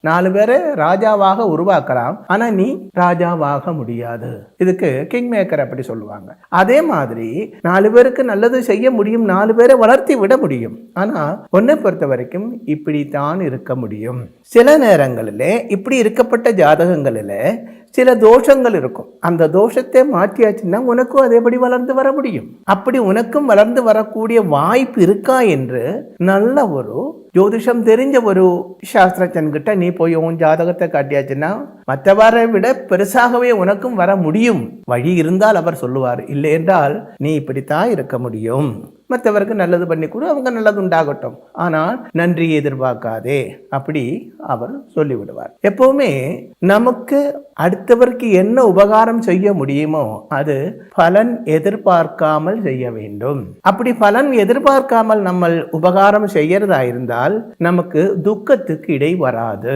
4 பேரை ராஜாவாக உருவாக்கலாம், ஆனா நீ ராஜாவாக முடியாது. இதுக்கு கிங் மேக்கர் அப்படி சொல்லுவாங்க. அதே மாதிரி 4 பேருக்கு நல்லது செய்ய முடியும், 4 பேரை வளர்த்தி விட முடியும். ஆனா உன்னை பொறுத்த வரைக்கும் இப்படித்தான் இருக்க முடியும். சில நேரங்களில் இப்படி இருக்கப்பட்ட ஜாதகங்களில் சில தோஷங்கள் இருக்கும். அந்த தோஷத்தை மாற்றியாச்சுன்னா உனக்கும் அதேபடி வளர்ந்து வர முடியும். அப்படி உனக்கும் வளர்ந்து வரக்கூடிய வாய்ப்பு இருக்கா என்று நல்ல ஒரு ஜோதிஷம் தெரிஞ்ச ஒரு சாஸ்திரஜன் கிட்ட நீ போய் உன் ஜாதகத்தை காட்டியாச்சுன்னா மற்றவரை விட பெருசாகவே உனக்கும் வர முடியும். வழி இருந்தால் அவர் சொல்லுவார், இல்லை என்றால் நீ இப்படித்தான் இருக்க முடியும். மற்றவருக்கு நல்லது பண்ணி கொடு, அவங்க நல்லது உண்டாகட்டும், ஆனால் நன்றி எதிர்பார்க்காதே, அப்படி அவர் சொல்லிவிடுவார். எப்பவுமே நமக்கு அடுத்தவருக்கு என்ன உபகாரம் செய்ய முடியுமோ அது பலன் எதிர்பார்க்காமல் செய்ய வேண்டும். அப்படி பலன் எதிர்பார்க்காமல் நம்ம உபகாரம் செய்யறதா இருந்தால் நமக்கு துக்கத்துக்கு இடை வராது.